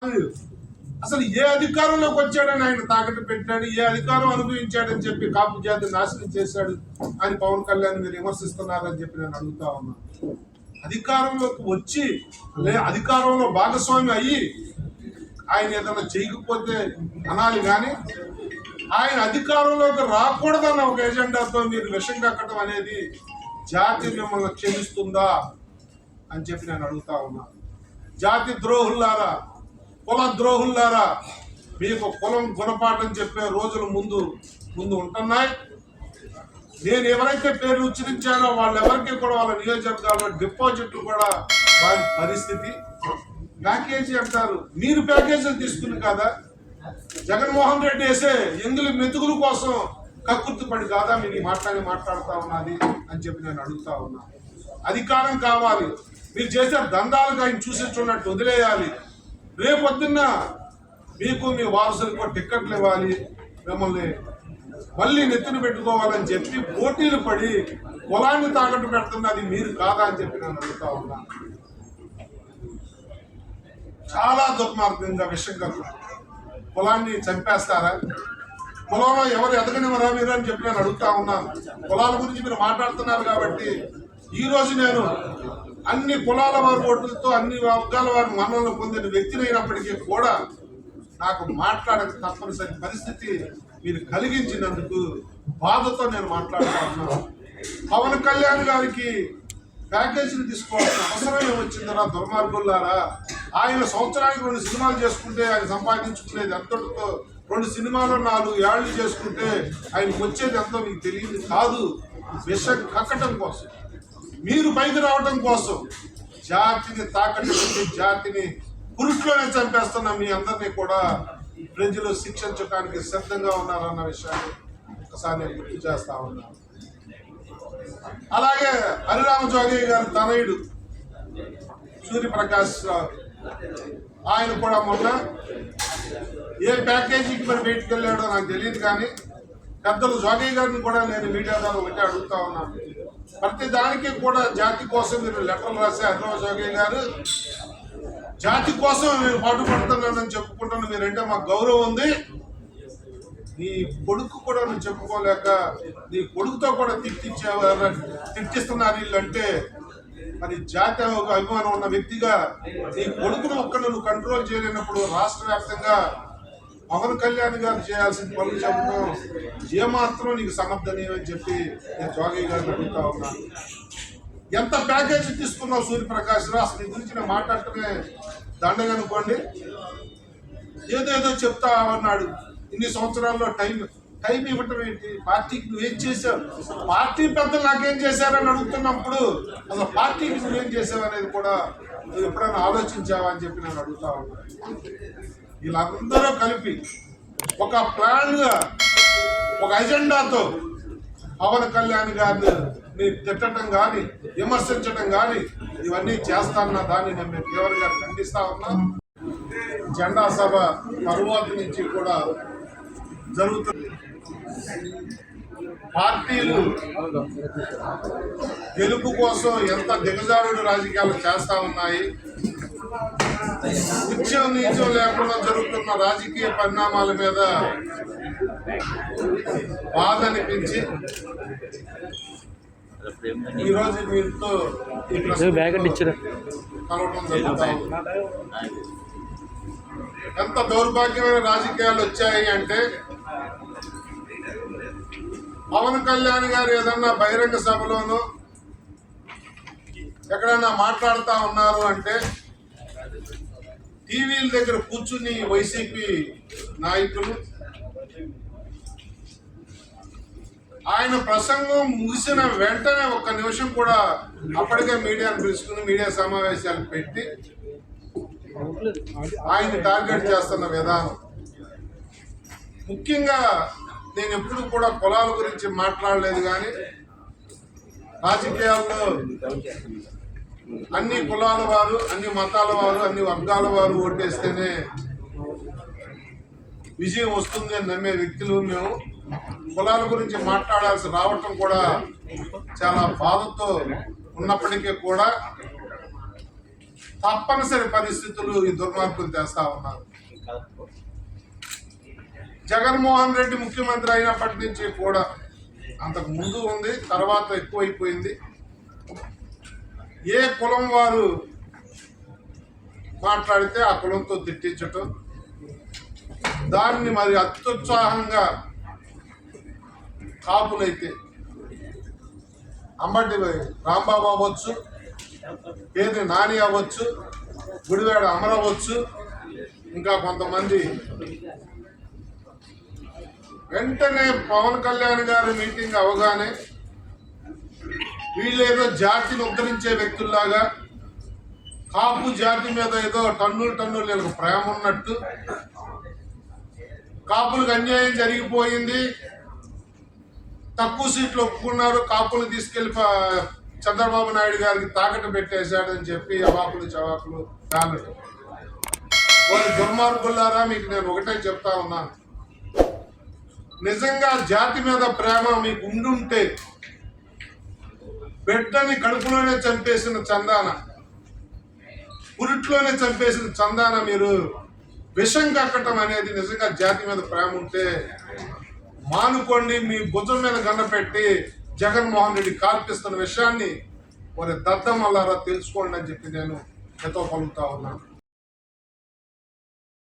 అసలు ఏ అధికారంలోకి వచ్చాడని ఆయన తాకట్టు పెట్టాడు, ఏ అధికారం అనుభవించాడని చెప్పి కాపు జాతి నాశనం చేశాడు అని పవన్ కళ్యాణ్ మీరు విమర్శిస్తున్నారని చెప్పి నేను అడుగుతా ఉన్నాను. అధికారంలోకి వచ్చి అధికారంలో భాగస్వామి అయ్యి ఆయన ఏదైనా చేయకపోతే అనాలి, కానీ ఆయన అధికారంలోకి రాకూడదన్న ఒక ఎజెండాతో మీరు విషం కక్కడం అనేది జాతి మిమ్మల్ని క్షమిస్తుందా అని చెప్పి నేను అడుగుతా ఉన్నాను. జాతి ద్రోహుల్లారా, కుల ద్రోహుల్లారా, మీకు కులం గుణపాఠం చెప్పే రోజులు ముందు ఉంటున్నాయి. నేను ఎవరైతే పేర్లు ఉచ్చరించానో వాళ్ళెవరికి కూడా వాళ్ళ నియోజకవర్గాల్లో డిపాజిట్లు కూడా వారి పరిస్థితి. ప్యాకేజీ అంటారు, మీరు ప్యాకేజీలు తీసుకుని కదా జగన్మోహన్ రెడ్డి వేసే ఎంగిలి మెతుకుల కోసం కక్కుర్తిపడి కాదా మీరు మాట్లాడుతూ ఉన్నది అని చెప్పి నేను అడుగుతా ఉన్నా. అధికారం కావాలి, మీరు చేసే దందాలకు ఆయన చూసేట్టున్నట్టు వదిలేయాలి. రేపొద్దున్న మీకు మీ వారసులకు టిక్కెట్లు ఇవ్వాలి, మిమ్మల్ని మళ్ళీ నెత్తిన పెట్టుకోవాలని చెప్పి పోటీలు పడి కులాన్ని తాకట్టు పెడుతున్నది మీరు కాదా అని చెప్పి నేను అడుగుతా ఉన్నా. చాలా దుర్మార్గంగా విషయంగా కులాన్ని చంపేస్తారా? కులంలో ఎవరు ఎదగనివరా మీరు అని చెప్పి నేను అడుగుతా ఉన్నాను. కులాల గురించి మీరు మాట్లాడుతున్నారు కాబట్టి ఈ రోజు నేను అన్ని కులాల వారి ఓట్లతో అన్ని వర్గాల వారి మన్ననలు పొందిన వ్యక్తినైనప్పటికీ కూడా నాకు మాట్లాడక తప్పనిసరి పరిస్థితి మీరు కలిగించినందుకు బాధతో నేను మాట్లాడుతూ ఉన్నాను. పవన్ కళ్యాణ్ గారికి ప్యాకేజీలు తీసుకోవాల్సిన అవసరం ఏమొచ్చిందరా దుర్మార్గుల్లారా? ఆయన సంవత్సరానికి 2 సినిమాలు చేసుకుంటే ఆయన సంపాదించుకునేది ఎంతటితో 2 సినిమాలు 4 ఏళ్ళు చేసుకుంటే ఆయనకు వచ్చేది ఎంతో మీకు తెలియదు కాదు. విషం కక్కటం కోసం, మీరు పైకి రావటం కోసం జాతిని తాకట్టు పెట్టి జాతిని పురుట్లోనే చంపేస్తున్న మీ అందరినీ కూడా ప్రజలు శిక్షించడానికి సిద్ధంగా ఉన్నారన్న విషయాన్ని ఒకసారి నేను గుర్తు చేస్తా ఉన్నాను. అలాగే హరిరామ జోగయ్య గారి తనయుడు సూర్యప్రకాష్ ఆయన కూడా మొన్న ఏ ప్యాకేజీకి మరి బయటికి వెళ్ళాడో నాకు తెలియదు, కానీ పెద్దలు జోగయ్య గారిని కూడా నేను మీడియా ద్వారా ఒకటే అడుగుతా ఉన్నాను. ప్రతి దానికి కూడా జాతి కోసం మీరు లెటర్లు రాసే హరిరామ జోగయ్య గారు జాతి కోసం నేను పాటుపడుతున్నానని చెప్పుకుంటాను. మీరంటే మాకు గౌరవం ఉంది. నీ కొడుకు కూడా నువ్వు చెప్పుకోలేక నీ కొడుకుతో కూడా తిట్టిస్తున్నారు వీళ్ళంటే మరి జాతి అభిమానం ఉన్న వ్యక్తిగా నీ కొడుకును ఒక్కడు నువ్వు కంట్రోల్ చేయలేనప్పుడు రాష్ట్ర వ్యాప్తంగా పవన్ కళ్యాణ్ గారు చేయాల్సిన పనులు చెప్పడం ఏమాత్రం నీకు సమర్థనీయమని చెప్పి నేను జోగయ్య గారిని అడుగుతా ఉన్నాను. ఎంత ప్యాకేజీ తీసుకున్నావు సూర్యప్రకాష్ రావు? అసలు నీ గురించి నేను మాట్లాడటమే దండగా అనుకోండి. ఏదో చెప్తా అన్నాడు. ఇన్ని సంవత్సరాల్లో టైం ఇవ్వటం ఏంటి? పార్టీకి నువ్వేం చేశావు? పార్టీ పెద్దలు నాకేం చేశారని అడుగుతున్నప్పుడు అసలు పార్టీకి నువ్వేం చేసావు అనేది కూడా నువ్వు ఎప్పుడైనా ఆలోచించావా అని చెప్పి నేను అడుగుతా ఉన్నాను. వీళ్ళందరూ కలిపి ఒక ప్లాన్గా ఒక ఎజెండాతో పవన్ కళ్యాణ్ గారిని తిట్టడం కానీ విమర్శించడం కానీ ఇవన్నీ చేస్తాన్న దాన్ని నేను తీవ్రంగా ఖండిస్తా ఉన్నా. జెండా సభ తరువాత నుంచి కూడా జరుగుతుంది. పార్టీలు గెలుపు కోసం ఎంత దిగజారుడు రాజకీయాలు చేస్తా ఉన్నాయి. నిత్యం నీచం లేకుండా జరుగుతున్న రాజకీయ పరిణామాల మీద బాధ అనిపించి ఈరోజు మీతో కలవడం జరుగుతాయి. ఎంత దౌర్భాగ్యమైన రాజకీయాలు వచ్చాయి అంటే పవన్ కళ్యాణ్ గారు ఏదన్నా బహిరంగ సభలోనూ ఎక్కడన్నా మాట్లాడుతూ ఉన్నారు అంటే టీవీల దగ్గర కూర్చుని వైసీపీ నాయకులు ఆయన ప్రసంగం ముగిసిన వెంటనే 1 నిమిషం కూడా అప్పటికే మీడియాను పిలుచుకుని మీడియా సమావేశాలు పెట్టి ఆయన టార్గెట్ చేస్తున్న విధానం. ముఖ్యంగా నేను ఎప్పుడు కూడా కులాల గురించి మాట్లాడలేదు, కానీ రాజకీయాల్లో అన్ని కులాల వారు, అన్ని మతాల వారు, అన్ని వర్గాల వారు ఓటేస్తేనే విజయం వస్తుంది అని నమ్మే వ్యక్తులు మేము. కులాల గురించి మాట్లాడాల్సి రావటం కూడా చాలా బాధతో ఉన్నప్పటికీ కూడా తప్పనిసరి పరిస్థితులు ఈ దుర్మార్గులు చేస్తా ఉన్నారు. జగన్మోహన్ రెడ్డి ముఖ్యమంత్రి అయినప్పటి నుంచి కూడా అంతకు ముందు ఉంది, తర్వాత ఎక్కువైపోయింది. ఏ కులం వారు మాట్లాడితే ఆ కులంతో తిట్టించటం, దాన్ని మరి అత్యుత్సాహంగా కాపులైతే అంబటి రాంబాబు అవ్వచ్చు, పేది నాని అవ్వచ్చు, గుడివాడ అమర అవ్వచ్చు, ఇంకా కొంతమంది వెంటనే పవన్ కళ్యాణ్ గారి మీటింగ్ అవగానే వీళ్ళేదో జాతిని ఉద్ధరించే వ్యక్తుల్లాగా కాపు జాతి మీద ఏదో టన్నులు వీళ్ళకి ప్రేమ ఉన్నట్టు, కాపులకు అన్యాయం జరిగిపోయింది, తక్కువ సీట్లు ఒప్పుకున్నారు, కాపులు తీసుకెళ్లి చంద్రబాబు నాయుడు గారికి తాకట్టు పెట్టేశాడని చెప్పి అవాకులు చవాకులు కాలటం. వాళ్ళు దుర్మార్గులారా, మీకు నేను ఒకటే చెప్తా ఉన్నాను, నిజంగా జాతి మీద ప్రేమ మీకు ఉండుంటే బిడ్డని కడుపులోనే చంపేసిన చందాన, పురిట్లోనే చంపేసిన చందాన మీరు విషం కక్కటం అనేది నిజంగా జాతి మీద ప్రేమ ఉంటే మానుకోండి. మీ భుజం మీద గన్నపెట్టి జగన్మోహన్ రెడ్డి కార్పిస్తున్న విషయాన్ని మరి దద్దమల్లారా తెలుసుకోండి అని చెప్పి నేను ఎంతో పలుకుతా ఉన్నాను.